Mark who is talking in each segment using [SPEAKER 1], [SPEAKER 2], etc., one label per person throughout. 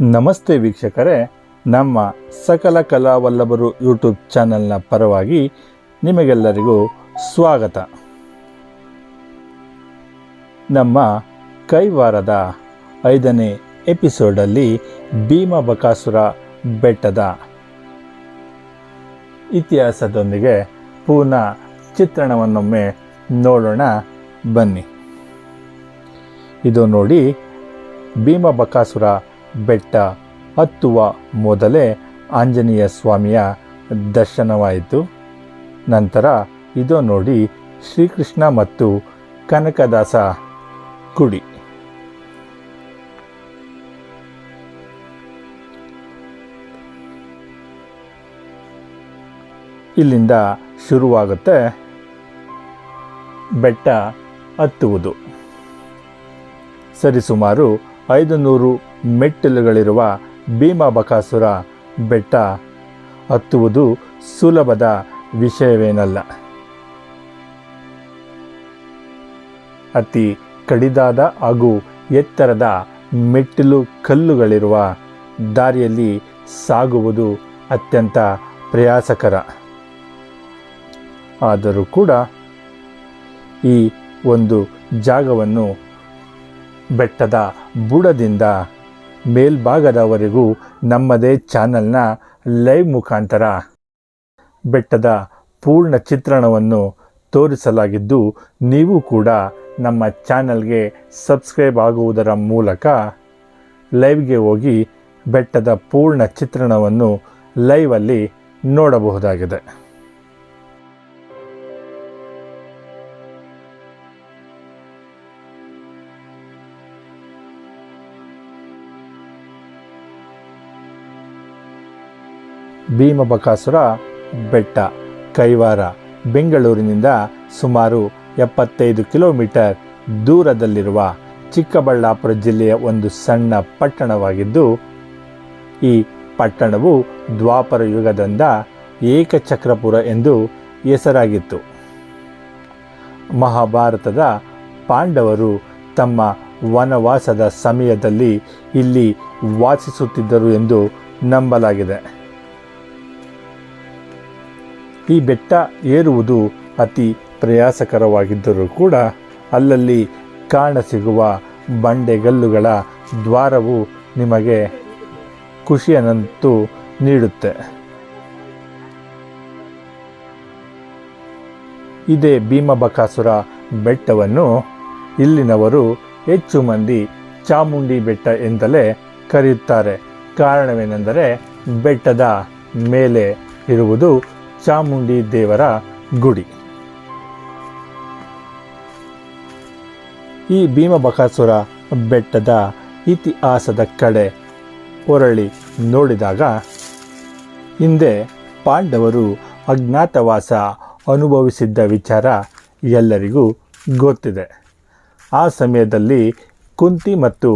[SPEAKER 1] ನಮಸ್ತೆ ವೀಕ್ಷಕರೇ, ನಮ್ಮ ಸಕಲ ಕಲಾವಲ್ಲಭರು ಯೂಟ್ಯೂಬ್ ಚಾನೆಲ್ನ ಪರವಾಗಿ ನಿಮಗೆಲ್ಲರಿಗೂ ಸ್ವಾಗತ. ನಮ್ಮ ಕೈವಾರದ 5ನೇ ಎಪಿಸೋಡಲ್ಲಿ ಭೀಮಬಕಾಸುರ ಬೆಟ್ಟದ ಇತಿಹಾಸದೊಂದಿಗೆ ಪೂರ್ಣ ಚಿತ್ರಣವನ್ನೊಮ್ಮೆ ನೋಡೋಣ ಬನ್ನಿ. ಇದು ನೋಡಿ, ಭೀಮಬಕಾಸುರ ಬೆಟ್ಟ ಹತ್ತುವ ಮೊದಲೇ ಆಂಜನೇಯ ಸ್ವಾಮಿಯ ದರ್ಶನವಾಯಿತು. ನಂತರ ಇದು ನೋಡಿ, ಶ್ರೀಕೃಷ್ಣ ಮತ್ತು ಕನಕದಾಸ ಗುಡಿ. ಇಲ್ಲಿಂದ ಶುರುವಾಗುತ್ತೆ ಬೆಟ್ಟ ಹತ್ತುವುದು. ಸರಿಸುಮಾರು 500 ಮೆಟ್ಟಿಲುಗಳಿರುವ ಭೀಮಬಕಾಸುರ ಬೆಟ್ಟ ಹತ್ತುವುದು ಸುಲಭದ ವಿಷಯವೇನಲ್ಲ. ಅತಿ ಕಡಿದಾದ ಹಾಗೂ ಎತ್ತರದ ಮೆಟ್ಟಿಲು ಕಲ್ಲುಗಳಿರುವ ದಾರಿಯಲ್ಲಿ ಸಾಗುವುದು ಅತ್ಯಂತ ಪ್ರಯಾಸಕರ. ಆದರೂ ಕೂಡ ಈ ಒಂದು ಜಾಗವನ್ನು ಬೆಟ್ಟದ ಬುಡದಿಂದ ಮೇಲ್ಭಾಗದವರೆಗೂ ನಮ್ಮದೇ ಚಾನಲ್ನ ಲೈವ್ ಮುಖಾಂತರ ಬೆಟ್ಟದ ಪೂರ್ಣ ಚಿತ್ರಣವನ್ನು ತೋರಿಸಲಾಗಿದ್ದು, ನೀವು ಕೂಡ ನಮ್ಮ ಚಾನಲ್ಗೆ ಸಬ್ಸ್ಕ್ರೈಬ್ ಆಗುವುದರ ಮೂಲಕ ಲೈವ್ಗೆ ಹೋಗಿ ಬೆಟ್ಟದ ಪೂರ್ಣ ಚಿತ್ರಣವನ್ನು ಲೈವಲ್ಲಿ ನೋಡಬಹುದಾಗಿದೆ. ಭೀಮಬಕಾಸುರ ಬೆಟ್ಟ ಕೈವಾರ ಬೆಂಗಳೂರಿನಿಂದ ಸುಮಾರು 75 ಕಿಲೋಮೀಟರ್ ದೂರದಲ್ಲಿರುವ ಚಿಕ್ಕಬಳ್ಳಾಪುರ ಜಿಲ್ಲೆಯ ಒಂದು ಸಣ್ಣ ಪಟ್ಟಣವಾಗಿದ್ದು, ಈ ಪಟ್ಟಣವು ದ್ವಾಪರ ಯುಗದಿಂದ ಏಕಚಕ್ರಪುರ ಎಂದು ಹೆಸರಾಗಿತ್ತು. ಮಹಾಭಾರತದ ಪಾಂಡವರು ತಮ್ಮ ವನವಾಸದ ಸಮಯದಲ್ಲಿ ಇಲ್ಲಿ ವಾಸಿಸುತ್ತಿದ್ದರು ಎಂದು ನಂಬಲಾಗಿದೆ. ಈ ಬೆಟ್ಟ ಏರುವುದು ಅತಿ ಪ್ರಯಾಸಕರವಾಗಿದ್ದರೂ ಕೂಡ ಅಲ್ಲಲ್ಲಿ ಕಾಣಸಿಗುವ ಬಂಡೆಗಲ್ಲುಗಳ ದ್ವಾರವು ನಿಮಗೆ ಖುಷಿಯನ್ನಂತೂ ನೀಡುತ್ತೆ. ಇದೇ ಭೀಮಬಕಾಸುರ ಬೆಟ್ಟವನ್ನು ಇಲ್ಲಿನವರು ಹೆಚ್ಚು ಮಂದಿ ಚಾಮುಂಡಿ ಬೆಟ್ಟ ಎಂದಲೇ ಕರೆಯುತ್ತಾರೆ. ಕಾರಣವೇನೆಂದರೆ ಬೆಟ್ಟದ ಮೇಲೆ ಇರುವುದು ಚಾಮುಂಡಿ ದೇವರ ಗುಡಿ. ಈ ಭೀಮಬಕಾಸುರ ಬೆಟ್ಟದ ಇತಿಹಾಸದ ಕಡೆ ಹೊರಳಿ ನೋಡಿದಾಗ, ಹಿಂದೆ ಪಾಂಡವರು ಅಜ್ಞಾತವಾಸ ಅನುಭವಿಸಿದ್ದ ವಿಚಾರ ಎಲ್ಲರಿಗೂ ಗೊತ್ತಿದೆ. ಆ ಸಮಯದಲ್ಲಿ ಕುಂತಿ ಮತ್ತು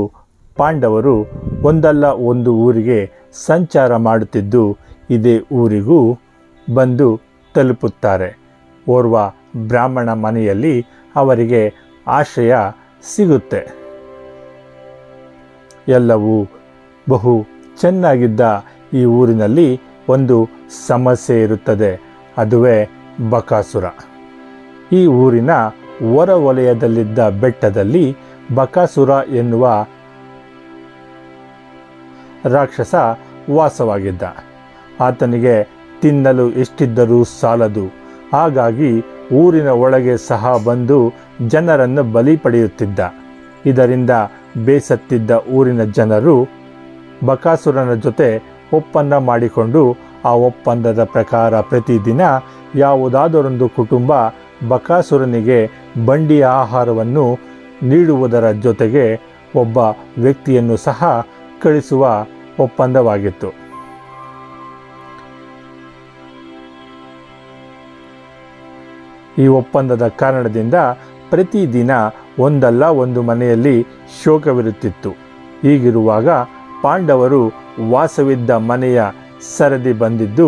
[SPEAKER 1] ಪಾಂಡವರು ಒಂದಲ್ಲ ಒಂದು ಊರಿಗೆ ಸಂಚಾರ ಮಾಡುತ್ತಿದ್ದು, ಇದೇ ಊರಿಗೂ ಬಂದು ತಲುಪುತ್ತಾರೆ. ಓರ್ವ ಬ್ರಾಹ್ಮಣ ಮನೆಯಲ್ಲಿ ಅವರಿಗೆ ಆಶ್ರಯ ಸಿಗುತ್ತೆ. ಎಲ್ಲವೂ ಬಹು ಚೆನ್ನಾಗಿದ್ದ ಈ ಊರಿನಲ್ಲಿ ಒಂದು ಸಮಸ್ಯೆ ಇರುತ್ತದೆ. ಅದುವೇ ಬಕಾಸುರ. ಈ ಊರಿನ ಹೊರವಲಯದಲ್ಲಿದ್ದ ಬೆಟ್ಟದಲ್ಲಿ ಬಕಾಸುರ ಎನ್ನುವ ರಾಕ್ಷಸ ವಾಸವಾಗಿದ್ದ. ಆತನಿಗೆ ತಿನ್ನಲು ಎಷ್ಟಿದ್ದರೂ ಸಾಲದು. ಹಾಗಾಗಿ ಊರಿನ ಒಳಗೆ ಸಹ ಬಂದು ಜನರನ್ನು ಬಲಿ ಪಡೆಯುತ್ತಿದ್ದ. ಇದರಿಂದ ಬೇಸತ್ತಿದ್ದ ಊರಿನ ಜನರು ಬಕಾಸುರನ ಜೊತೆ ಒಪ್ಪಂದ ಮಾಡಿಕೊಂಡು, ಆ ಒಪ್ಪಂದದ ಪ್ರಕಾರ ಪ್ರತಿದಿನ ಯಾವುದಾದರೊಂದು ಕುಟುಂಬ ಬಕಾಸುರನಿಗೆ ಬಂಡಿಯ ಆಹಾರವನ್ನು ನೀಡುವುದರ ಜೊತೆಗೆ ಒಬ್ಬ ವ್ಯಕ್ತಿಯನ್ನು ಸಹ ಕಳಿಸುವ ಒಪ್ಪಂದವಾಗಿತ್ತು. ಈ ಒಪ್ಪಂದದ ಕಾರಣದಿಂದ ಪ್ರತಿದಿನ ಒಂದಲ್ಲ ಒಂದು ಮನೆಯಲ್ಲಿ ಶೋಕವಿರುತ್ತಿತ್ತು. ಹೀಗಿರುವಾಗ ಪಾಂಡವರು ವಾಸವಿದ್ದ ಮನೆಯ ಸರದಿ ಬಂದಿದ್ದು,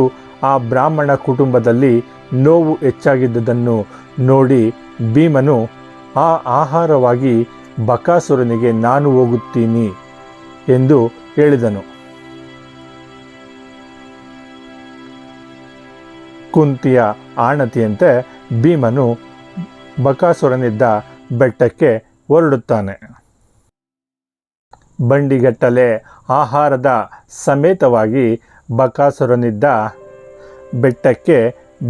[SPEAKER 1] ಆ ಬ್ರಾಹ್ಮಣ ಕುಟುಂಬದಲ್ಲಿ ನೋವು ಹೆಚ್ಚಾಗಿದ್ದುದನ್ನು ನೋಡಿ ಭೀಮನು ಆ ಆಹಾರವಾಗಿ ಬಕಾಸುರನಿಗೆ ನಾನು ಹೋಗುತ್ತೀನಿ ಎಂದು ಹೇಳಿದನು. ಕುಂತಿಯ ಆಣತಿಯಂತೆ ಭೀಮನು ಬಕಾಸುರನಿದ್ದ ಬೆಟ್ಟಕ್ಕೆ ಹೊರಡುತ್ತಾನೆ. ಬಂಡಿಗಟ್ಟಲೆ ಆಹಾರದ ಸಮೇತವಾಗಿ ಬಕಾಸುರನಿದ್ದ ಬೆಟ್ಟಕ್ಕೆ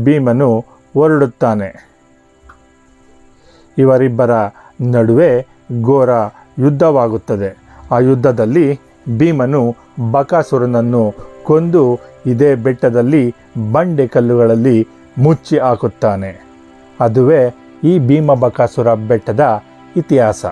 [SPEAKER 1] ಭೀಮನು ಹೊರಡುತ್ತಾನೆ. ಇವರಿಬ್ಬರ ನಡುವೆ ಘೋರ ಯುದ್ಧವಾಗುತ್ತದೆ. ಆ ಯುದ್ಧದಲ್ಲಿ ಭೀಮನು ಬಕಾಸುರನನ್ನು ಕೊಂದು ಇದೇ ಬೆಟ್ಟದಲ್ಲಿ ಬಂಡೆ ಕಲ್ಲುಗಳಲ್ಲಿ ಮುಚ್ಚಿ ಹಾಕುತ್ತಾನೆ. ಅದುವೇ ಈ ಭೀಮ ಬಕಾಸುರ ಬೆಟ್ಟದ ಇತಿಹಾಸ.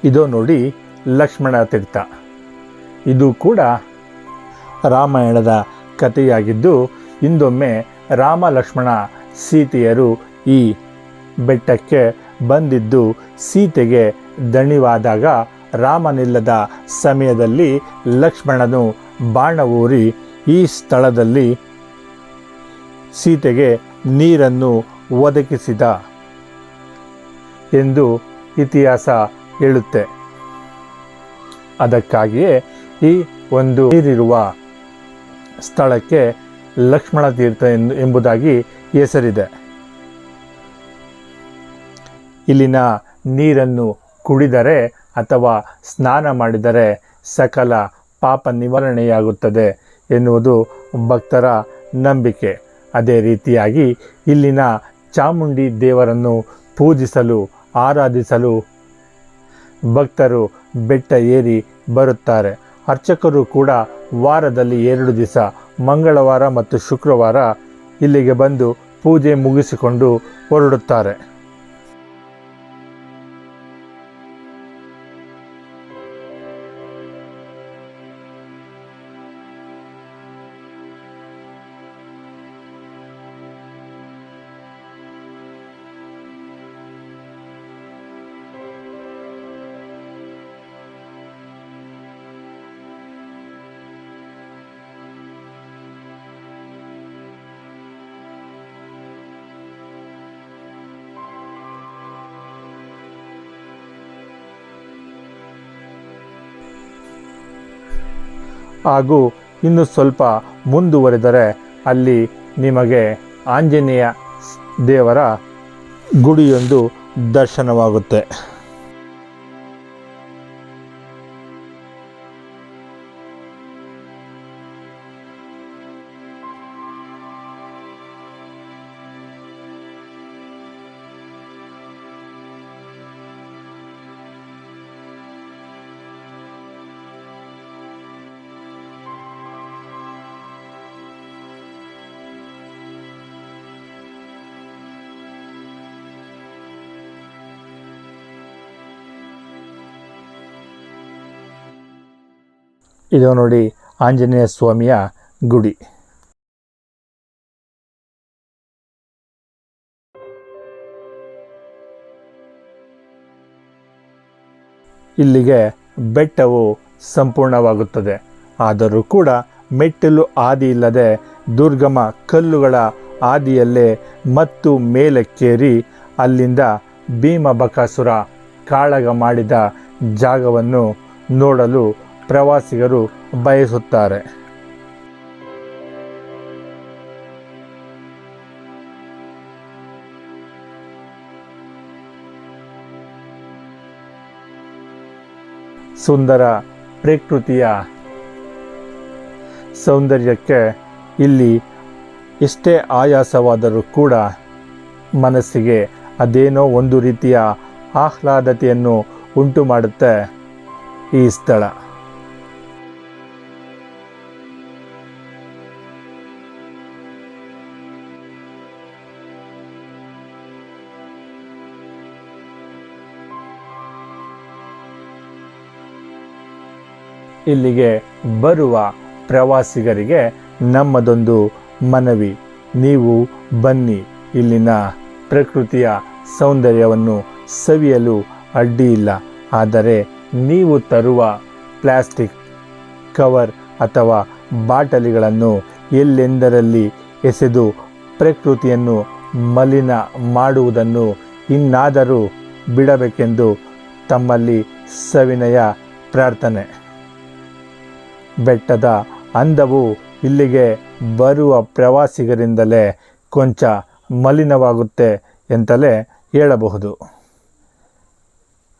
[SPEAKER 1] ಇದು ನೋಡಿ ಲಕ್ಷ್ಮಣ ತೀರ್ಥ. ಇದು ಕೂಡ ರಾಮಾಯಣದ ಕಥೆಯಾಗಿದ್ದು, ಇಂದೊಮ್ಮೆ ರಾಮ ಲಕ್ಷ್ಮಣ ಸೀತೆಯರು ಈ ಬೆಟ್ಟಕ್ಕೆ ಬಂದಿದ್ದು ಸೀತೆಗೆ ದಣಿವಾದಾಗ ರಾಮನಿಲ್ಲದ ಸಮಯದಲ್ಲಿ ಲಕ್ಷ್ಮಣನು ಬಾಣ ಊರಿ ಈ ಸ್ಥಳದಲ್ಲಿ ಸೀತೆಗೆ ನೀರನ್ನು ಒದಗಿಸಿದ ಎಂದು ಇತಿಹಾಸ ಹೇಳುತ್ತೆ. ಅದಕ್ಕಾಗಿಯೇ ಈ ಒಂದು ನೀರಿರುವ ಸ್ಥಳಕ್ಕೆ ಲಕ್ಷ್ಮಣ ತೀರ್ಥ ಎಂಬುದಾಗಿ ಹೆಸರಿದೆ. ಇಲ್ಲಿನ ನೀರನ್ನು ಕುಡಿದರೆ ಅಥವಾ ಸ್ನಾನ ಮಾಡಿದರೆ ಸಕಲ ಪಾಪ ನಿವಾರಣೆಯಾಗುತ್ತದೆ ಎನ್ನುವುದು ಭಕ್ತರ ನಂಬಿಕೆ. ಅದೇ ರೀತಿಯಾಗಿ ಇಲ್ಲಿನ ಚಾಮುಂಡಿ ದೇವರನ್ನು ಪೂಜಿಸಲು ಆರಾಧಿಸಲು ಭಕ್ತರು ಬೆಟ್ಟ ಏರಿ ಬರುತ್ತಾರೆ. ಅರ್ಚಕರು ಕೂಡ ವಾರದಲ್ಲಿ 2 ದಿವಸ ಮಂಗಳವಾರ ಮತ್ತು ಶುಕ್ರವಾರ ಇಲ್ಲಿಗೆ ಬಂದು ಪೂಜೆ ಮುಗಿಸಿಕೊಂಡು ಹೊರಡುತ್ತಾರೆ. ಹಾಗೂ ಇನ್ನು ಸ್ವಲ್ಪ ಮುಂದುವರೆದರೆ ಅಲ್ಲಿ ನಿಮಗೆ ಆಂಜನೇಯ ದೇವರ ಗುಡಿಯೊಂದು ದರ್ಶನವಾಗುತ್ತೆ. ಇದು ನೋಡಿ ಆಂಜನೇಯ ಸ್ವಾಮಿಯ ಗುಡಿ. ಇಲ್ಲಿಗೆ ಬೆಟ್ಟವು ಸಂಪೂರ್ಣವಾಗುತ್ತದೆ. ಆದರೂ ಕೂಡ ಮೆಟ್ಟಿಲು ಹಾದಿ ಇಲ್ಲದೆ ದುರ್ಗಮ ಕಲ್ಲುಗಳ ಹಾದಿಯಲ್ಲೇ ಮತ್ತು ಮೇಲಕ್ಕೇರಿ ಅಲ್ಲಿಂದ ಭೀಮಬಕಾಸುರ ಕಾಳಗ ಮಾಡಿದ ಜಾಗವನ್ನು ನೋಡಲು ಪ್ರವಾಸಿಗರು ಬಯಸುತ್ತಾರೆ. ಸುಂದರ ಪ್ರಕೃತಿಯ ಸೌಂದರ್ಯಕ್ಕೆ ಇಲ್ಲಿ ಎಷ್ಟೇ ಆಯಾಸವಾದರೂ ಕೂಡ ಮನಸ್ಸಿಗೆ ಅದೇನೋ ಒಂದು ರೀತಿಯ ಆಹ್ಲಾದತೆಯನ್ನು ಉಂಟು ಮಾಡುತ್ತೆ ಈ ಸ್ಥಳ. ಇಲ್ಲಿಗೆ ಬರುವ ಪ್ರವಾಸಿಗರಿಗೆ ನಮ್ಮದೊಂದು ಮನವಿ, ನೀವು ಬನ್ನಿ, ಇಲ್ಲಿನ ಪ್ರಕೃತಿಯ ಸೌಂದರ್ಯವನ್ನು ಸವಿಯಲು ಅಡ್ಡಿಯಿಲ್ಲ. ಆದರೆ ನೀವು ತರುವ ಪ್ಲಾಸ್ಟಿಕ್ ಕವರ್ ಅಥವಾ ಬಾಟಲಿಗಳನ್ನು ಎಲ್ಲೆಂದರಲ್ಲಿ ಎಸೆದು ಪ್ರಕೃತಿಯನ್ನು ಮಲಿನ ಮಾಡುವುದನ್ನು ಇನ್ನಾದರೂ ಬಿಡಬೇಕೆಂದು ತಮ್ಮಲ್ಲಿ ಸವಿನಯ ಪ್ರಾರ್ಥನೆ. ಬೆಟ್ಟದ ಅಂದವು ಇಲ್ಲಿಗೆ ಬರುವ ಪ್ರವಾಸಿಗರಿಂದಲೇ ಕೊಂಚ ಮಲಿನವಾಗುತ್ತೆ ಎಂತಲೇ ಹೇಳಬಹುದು.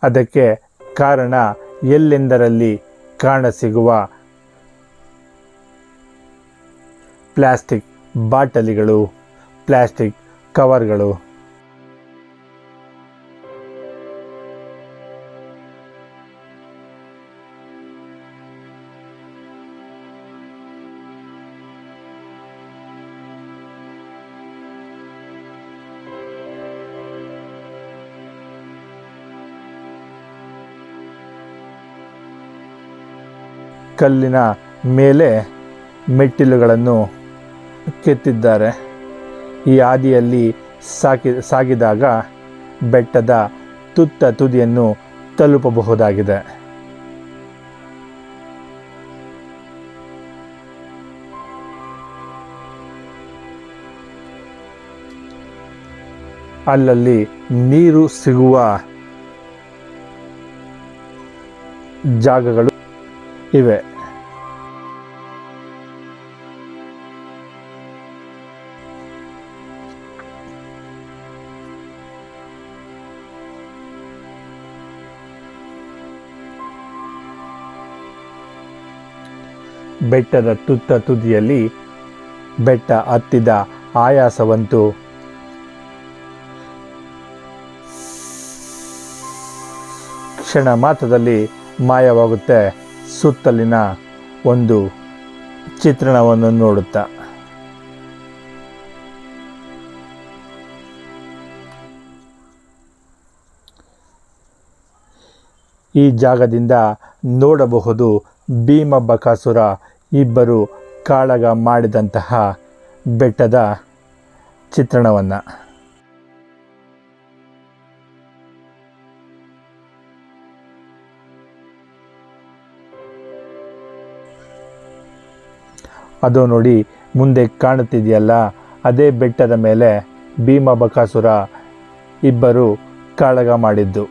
[SPEAKER 1] ಅದಕ್ಕೆ ಕಾರಣ ಎಲ್ಲೆಂದರಲ್ಲಿ ಕಾಣಸಿಗುವ ಪ್ಲಾಸ್ಟಿಕ್ ಬಾಟಲಿಗಳು, ಪ್ಲಾಸ್ಟಿಕ್ ಕವರ್ಗಳು. ಕಲ್ಲಿನ ಮೇಲೆ ಮೆಟ್ಟಿಲುಗಳನ್ನು ಕೆತ್ತಿದ್ದಾರೆ. ಈ ಹಾದಿಯಲ್ಲಿ ಸಾಗಿದಾಗ ಬೆಟ್ಟದ ತುತ್ತ ತುದಿಯನ್ನು ತಲುಪಬಹುದಾಗಿದೆ. ಅಲ್ಲಲ್ಲಿ ನೀರು ಸಿಗುವ ಜಾಗಗಳು ಇವೆ. ಬೆಟ್ಟದ ತುತ್ತ ತುದಿಯಲ್ಲಿ ಬೆಟ್ಟ ಹತ್ತಿದ ಆಯಾಸವಂತೂ ಕ್ಷಣ ಮಾತ್ರದಲ್ಲಿ ಮಾಯವಾಗುತ್ತೆ. ಸುತ್ತಲಿನ ಒಂದು ಚಿತ್ರಣವನ್ನು ನೋಡುತ್ತಾ ಈ ಜಾಗದಿಂದ ನೋಡಬಹುದು ಭೀಮಬಕಾಸುರ ಇಬ್ಬರು ಕಾಳಗ ಮಾಡಿದಂತಹ ಬೆಟ್ಟದ ಚಿತ್ರಣವನ್ನು. ಅದು ನೋಡಿ ಮುಂದೆ ಕಾಣುತ್ತಿದೆಯಲ್ಲ, ಅದೇ ಬೆಟ್ಟದ ಮೇಲೆ ಭೀಮಬಕಾಸುರ ಇಬ್ಬರು ಕಾಳಗ ಮಾಡಿದ್ದು.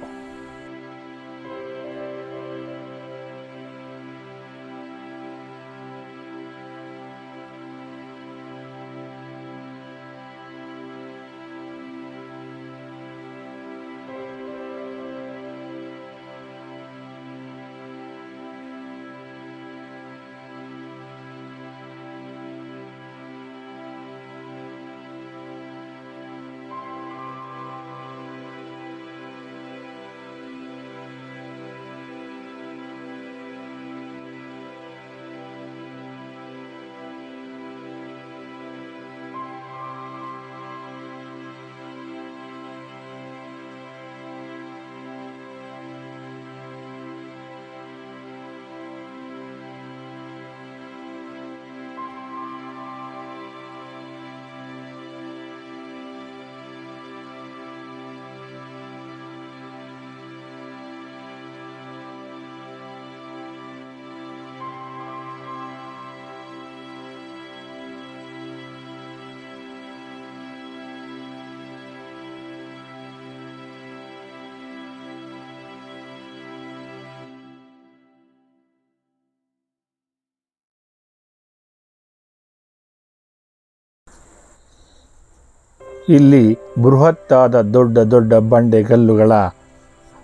[SPEAKER 1] ಇಲ್ಲಿ ಬೃಹತ್ತಾದ ದೊಡ್ಡ ದೊಡ್ಡ ಬಂಡೆಗಲ್ಲುಗಳ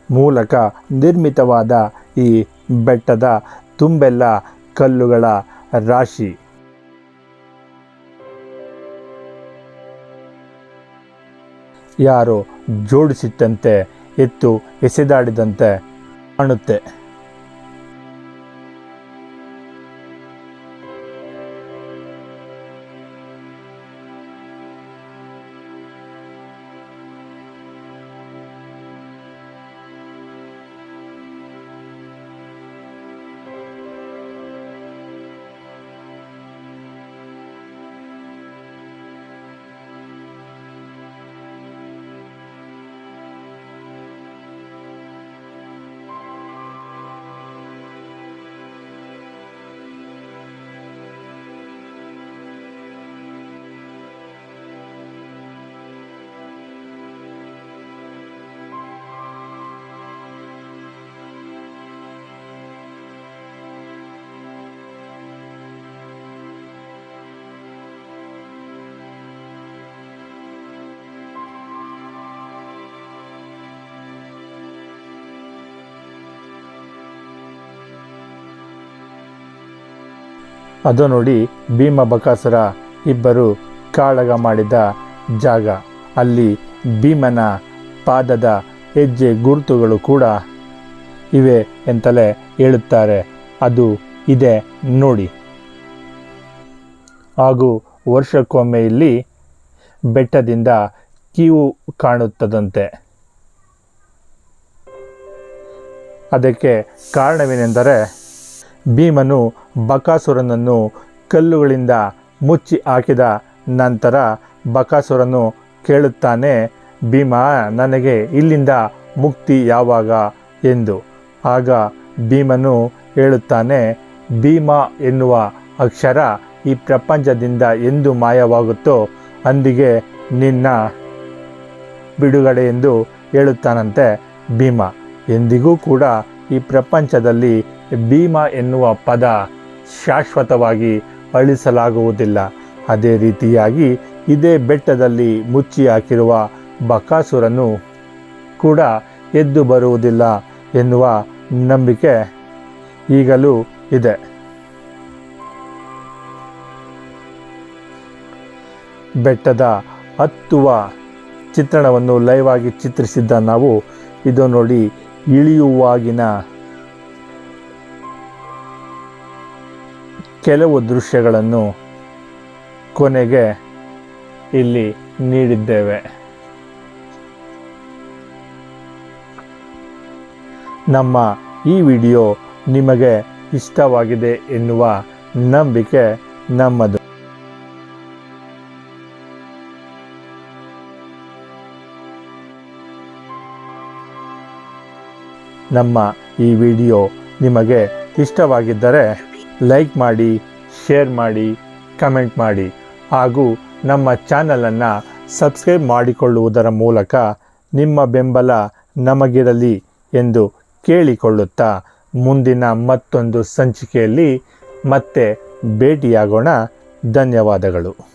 [SPEAKER 1] ಮೂಲಕ ನಿರ್ಮಿತವಾದ ಈ ಬೆಟ್ಟದ ತುಂಬೆಲ್ಲ ಕಲ್ಲುಗಳ ರಾಶಿ. ಯಾರೋ ಜೋಡಿಸಿಟ್ಟಂತೆ ಎತ್ತು ಎಸೆದಾಡಿದಂತೆ ಕಾಣುತ್ತೆ. ಅದು ನೋಡಿ ಭೀಮ ಬಕಾಸುರ ಇಬ್ಬರು ಕಾಳಗ ಮಾಡಿದ ಜಾಗ. ಅಲ್ಲಿ ಭೀಮನ ಪಾದದ ಹೆಜ್ಜೆ ಗುರುತುಗಳು ಕೂಡ ಇವೆ ಎಂತಲೇ ಹೇಳುತ್ತಾರೆ. ಅದು ಇದೆ ನೋಡಿ. ಹಾಗೂ ವರ್ಷಕ್ಕೊಮ್ಮೆ ಇಲ್ಲಿ ಬೆಟ್ಟದಿಂದ ಕೀವು ಕಾಣುತ್ತದಂತೆ. ಅದಕ್ಕೆ ಕಾರಣವೇನೆಂದರೆ ಭೀಮನು ಬಕಾಸುರನನ್ನು ಕಲ್ಲುಗಳಿಂದ ಮುಚ್ಚಿ ಹಾಕಿದ ನಂತರ ಬಕಾಸುರನು ಕೇಳುತ್ತಾನೆ, ಭೀಮ, ನನಗೆ ಇಲ್ಲಿಂದ ಮುಕ್ತಿ ಯಾವಾಗ ಎಂದು. ಆಗ ಭೀಮನು ಹೇಳುತ್ತಾನೆ, ಭೀಮ ಎನ್ನುವ ಅಕ್ಷರ ಈ ಪ್ರಪಂಚದಿಂದ ಎಂದು ಮಾಯವಾಗುತ್ತೋ ಅಂದಿಗೆ ನಿನ್ನ ಬಿಡುಗಡೆ ಎಂದು ಹೇಳುತ್ತಾನಂತೆ ಭೀಮ. ಎಂದಿಗೂ ಕೂಡ ಈ ಪ್ರಪಂಚದಲ್ಲಿ ಭೀಮ ಎನ್ನುವ ಪದ ಶಾಶ್ವತವಾಗಿ ಅಳಿಸಲಾಗುವುದಿಲ್ಲ. ಅದೇ ರೀತಿಯಾಗಿ ಇದೇ ಬೆಟ್ಟದಲ್ಲಿ ಮುಚ್ಚಿ ಹಾಕಿರುವ ಬಕಾಸುರನು ಕೂಡ ಎದ್ದು ಬರುವುದಿಲ್ಲ ಎನ್ನುವ ನಂಬಿಕೆ ಈಗಲೂ ಇದೆ. ಬೆಟ್ಟದ ಹತ್ತುವ ಚಿತ್ರಣವನ್ನು ಲೈವ್ ಆಗಿ ಚಿತ್ರಿಸಿದ್ದ ನಾವು ಇದು ನೋಡಿ ಇಳಿಯುವಾಗಿನ ಕೆಲವು ದೃಶ್ಯಗಳನ್ನು ಕೊನೆಗೆ ಇಲ್ಲಿ ನೀಡಿದ್ದೇವೆ. ನಮ್ಮ ಈ ವಿಡಿಯೋ ನಿಮಗೆ ಇಷ್ಟವಾಗಿದೆ ಎನ್ನುವ ನಂಬಿಕೆ ನಮ್ಮದು. ನಮ್ಮ ಈ ವಿಡಿಯೋ ನಿಮಗೆ ಇಷ್ಟವಾಗಿದ್ದರೆ ಲೈಕ್ ಮಾಡಿ, ಶೇರ್ ಮಾಡಿ, ಕಮೆಂಟ್ ಮಾಡಿ ಹಾಗೂ ನಮ್ಮ ಚಾನಲನ್ನು ಸಬ್ಸ್ಕ್ರೈಬ್ ಮಾಡಿಕೊಳ್ಳುವುದರ ಮೂಲಕ ನಿಮ್ಮ ಬೆಂಬಲ ನಮಗಿರಲಿ ಎಂದು ಕೇಳಿಕೊಳ್ಳುತ್ತಾ ಮುಂದಿನ ಮತ್ತೊಂದು ಸಂಚಿಕೆಯಲ್ಲಿ ಮತ್ತೆ ಭೇಟಿಯಾಗೋಣ. ಧನ್ಯವಾದಗಳು.